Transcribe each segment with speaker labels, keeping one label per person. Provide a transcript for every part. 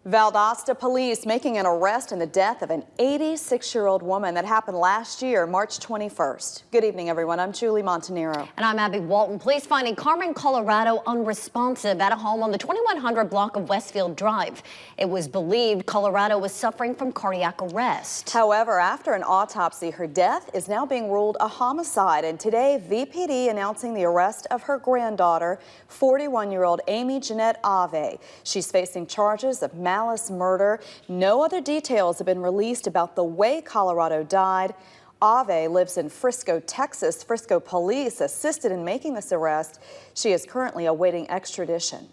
Speaker 1: Valdosta police making an arrest in the death of an 86-year-old woman that happened last year, March 21st. Good evening, everyone. I'm Julie Montanero.
Speaker 2: And I'm Abby Walton. Police finding Carmen, Colorado unresponsive at a home on the 2100 block of Westfield Drive. It was believed Colorado was suffering from cardiac arrest.
Speaker 1: However, after an autopsy, her death is now being ruled a homicide. And today, VPD announcing the arrest of her granddaughter, 41-year-old Amy Jeanette Ave. She's facing charges of malice murder. No other details have been released about the way Colorado died. Ave lives in Frisco, Texas. Frisco police assisted in making this arrest. She is currently awaiting extradition.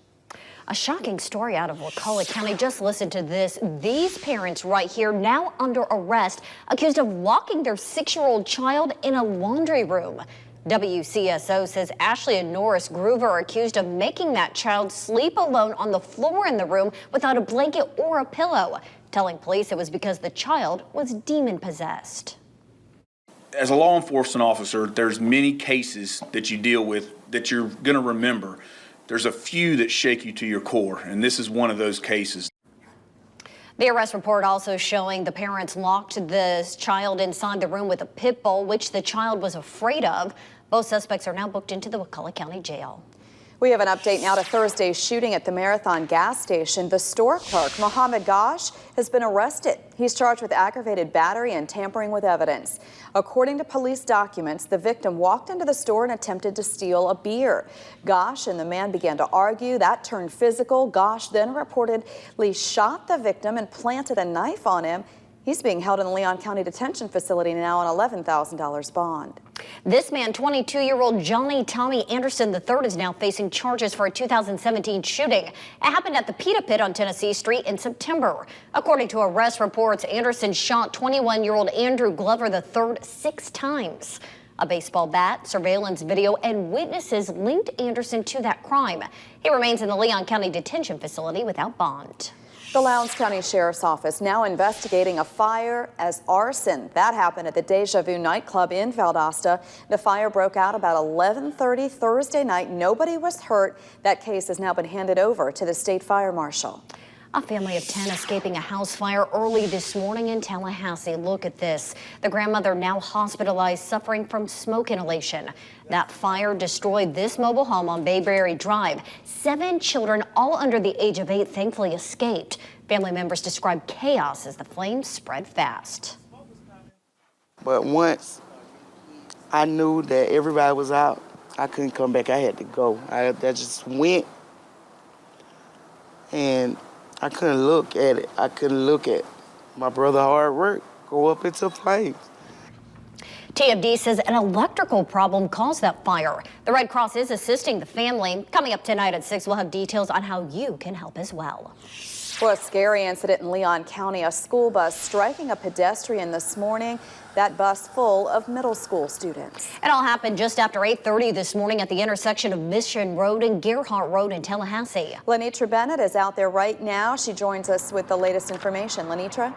Speaker 2: A shocking story out of Wakulla County. Just listen to this. These parents right here now under arrest, accused of locking their 6-year-old child in a laundry room. WCSO says Ashley and Norris Groover are accused of making that child sleep alone on the floor in the room without a blanket or a pillow, telling police it was because the child was demon-possessed.
Speaker 3: As a law enforcement officer, there's many cases that you deal with that you're going to remember. There's a few that shake you to your core, and this is one of those cases.
Speaker 2: The arrest report also showing the parents locked the child inside the room with a pit bull, which the child was afraid of. Both suspects are now booked into the Wakulla County Jail.
Speaker 1: We have an update now to Thursday's shooting at the Marathon gas station. The store clerk, Mohammed Ghosh, has been arrested. He's charged with aggravated battery and tampering with evidence. According to police documents, the victim walked into the store and attempted to steal a beer. Ghosh and the man began to argue. That turned physical. Ghosh then reportedly shot the victim and planted a knife on him. He's being held in the Leon County Detention Facility now on $11,000 bond.
Speaker 2: This man, 22-year-old Johnny Tommy Anderson III, is now facing charges for a 2017 shooting. It happened at the Pita Pit on Tennessee Street in September. According to arrest reports, Anderson shot 21-year-old Andrew Glover III 6 times. A baseball bat, surveillance video, and witnesses linked Anderson to that crime. He remains in the Leon County Detention Facility without bond.
Speaker 1: The Lowndes County Sheriff's Office now investigating a fire as arson. That happened at the Deja Vu nightclub in Valdosta. The fire broke out about 11:30 Thursday night. Nobody was hurt. That case has now been handed over to the state fire marshal.
Speaker 2: A family of 10 escaping a house fire early this morning in Tallahassee. Look at this. The grandmother now hospitalized, suffering from smoke inhalation. That fire destroyed this mobile home on Bayberry Drive. 7 children, all under the age of 8, thankfully escaped. Family members describe chaos as the flames spread fast.
Speaker 4: But once I knew that everybody was out, I couldn't come back. I had to go. I just went, and I couldn't look at it. I couldn't look at my brother hard work go up into flames.
Speaker 2: TFD says an electrical problem caused that fire. The Red Cross is assisting the family. Coming up tonight at 6, we'll have details on how you can help as well.
Speaker 1: Well, a scary incident in Leon County. A school bus striking a pedestrian this morning. That bus full of middle school students. It
Speaker 2: all happened just after 8:30 this morning at the intersection of Mission Road and Gerhart Road in Tallahassee.
Speaker 1: Lenitra Bennett is out there right now. She joins us with the latest information. Lenitra?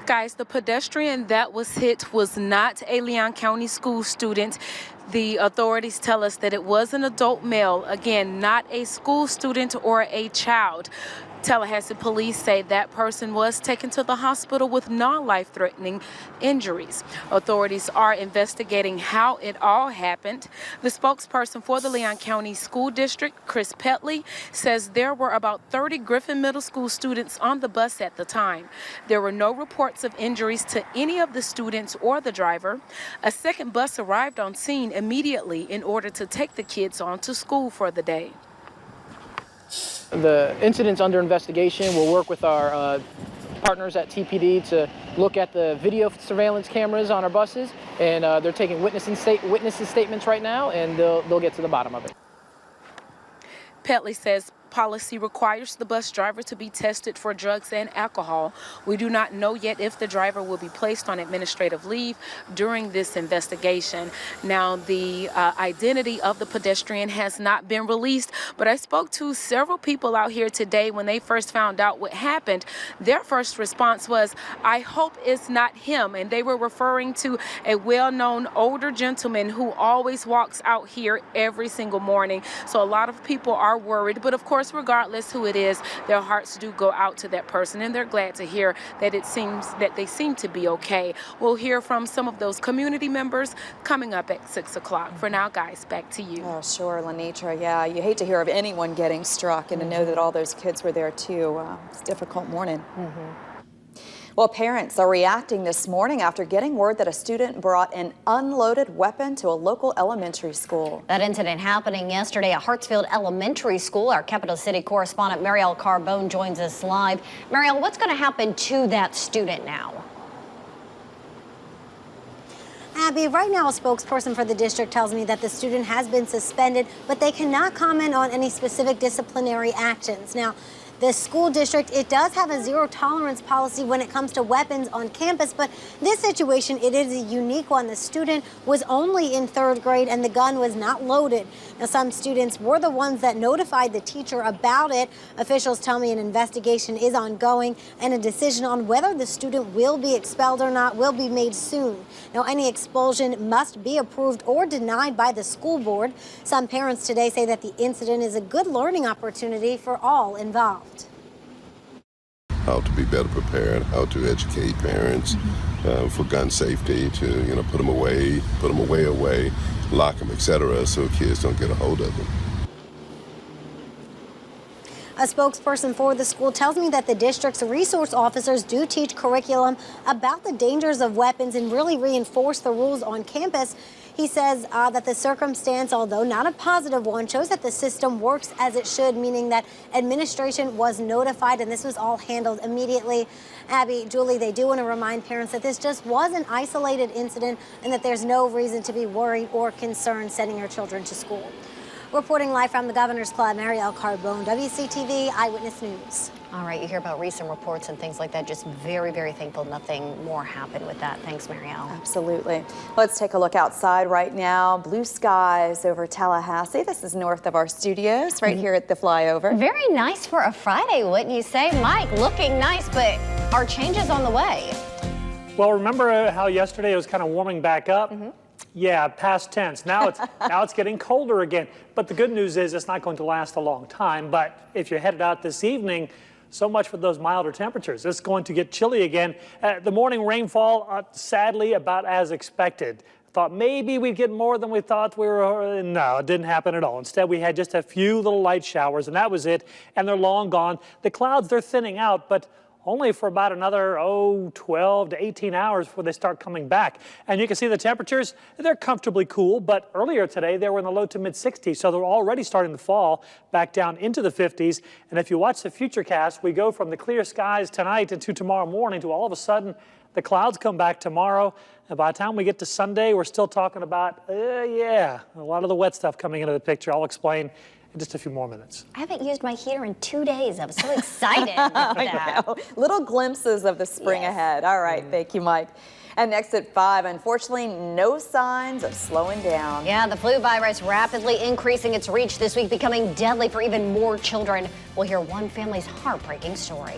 Speaker 5: Guys, the pedestrian that was hit was not a Leon County school student. The authorities tell us that it was an adult male, again, not a school student or a child. Tallahassee police say that person was taken to the hospital with non-life-threatening injuries. Authorities are investigating how it all happened. The spokesperson for the Leon County School District, Chris Petley, says there were about 30 Griffin Middle School students on the bus at the time. There were no reports of injuries to any of the students or the driver. A second bus arrived on scene immediately in order to take the kids on to school for the day.
Speaker 6: The incident's under investigation. We'll work with our partners at TPD to look at the video surveillance cameras on our buses, and they're taking witnesses' statements right now, and they'll get to the bottom of it.
Speaker 5: Petley says policy requires the bus driver to be tested for drugs and alcohol. We do not know yet if the driver will be placed on administrative leave during this investigation. Now, the identity of the pedestrian has not been released, but I spoke to several people out here today when they first found out what happened. Their first response was, "I hope it's not him," and they were referring to a well-known older gentleman who always walks out here every single morning. So a lot of people are worried, but of course, course, regardless who it is, their hearts do go out to that person, and they're glad to hear that they seem to be okay. We'll hear from some of those community members coming up at 6 o'clock. For now, guys, back to you.
Speaker 1: Oh, sure, Lenitra. Yeah, you hate to hear of anyone getting struck, and to know that all those kids were there too. It's a difficult morning. Well, parents are reacting this morning after getting word that a student brought an unloaded weapon to a local elementary school.
Speaker 2: That incident happening yesterday at Hartsfield Elementary School. Our Capital City correspondent Marielle Carbone joins us live. Marielle, what's going to happen to that student now?
Speaker 7: Abby, right now a spokesperson for the district tells me that the student has been suspended, but they cannot comment on any specific disciplinary actions. Now, the school district, it does have a zero tolerance policy when it comes to weapons on campus, but this situation, it is a unique one. The student was only in 3rd grade and the gun was not loaded. Now, some students were the ones that notified the teacher about it. Officials tell me an investigation is ongoing and a decision on whether the student will be expelled or not will be made soon. Now, any expulsion must be approved or denied by the school board. Some parents today say that the incident is a good learning opportunity for all involved.
Speaker 8: How to be better prepared, how to educate parents for gun safety, to put them away, lock them, etc., so kids don't get a hold of them.
Speaker 7: A spokesperson for the school tells me that the district's resource officers do teach curriculum about the dangers of weapons and really reinforce the rules on campus. He says that the circumstance, although not a positive one, shows that the system works as it should, meaning that administration was notified and this was all handled immediately. Abby, Julie, they do want to remind parents that this just was an isolated incident and that there's no reason to be worried or concerned sending your children to school. Reporting live from the Governor's Club, Marielle Carbone, WCTV Eyewitness News.
Speaker 2: All right, you hear about recent reports and things like that. Just very, very thankful nothing more happened with that. Thanks, Marielle.
Speaker 1: Absolutely. Let's take a look outside right now. Blue skies over Tallahassee. This is north of our studios, right here at the flyover.
Speaker 2: Very nice for a Friday, wouldn't you say? Mike, looking nice, but are changes on the way?
Speaker 9: Well, remember how yesterday it was kind of warming back up? Yeah, past tense. Now it's getting colder again. But the good news is it's not going to last a long time. But if you're headed out this evening, so much for those milder temperatures. It's going to get chilly again. The morning rainfall, sadly, about as expected. Thought maybe we'd get more than we thought we were. No, it didn't happen at all. Instead, we had just a few little light showers, and that was it. And they're long gone. The clouds, they're thinning out, but only for about another, 12 to 18 hours before they start coming back. And you can see the temperatures, they're comfortably cool, but earlier today they were in the low to mid 60s, so they're already starting to fall back down into the 50s. And if you watch the futurecast, we go from the clear skies tonight into tomorrow morning to all of a sudden the clouds come back tomorrow. And by the time we get to Sunday, we're still talking about, a lot of the wet stuff coming into the picture. I'll explain in just a few more minutes.
Speaker 2: I haven't used my heater in 2 days. I was so excited about that.
Speaker 1: I know. Little glimpses of the spring ahead. All right, thank you, Mike. And next at 5, unfortunately, no signs of slowing down.
Speaker 2: Yeah, the flu virus rapidly increasing its reach this week, becoming deadly for even more children. We'll hear one family's heartbreaking story.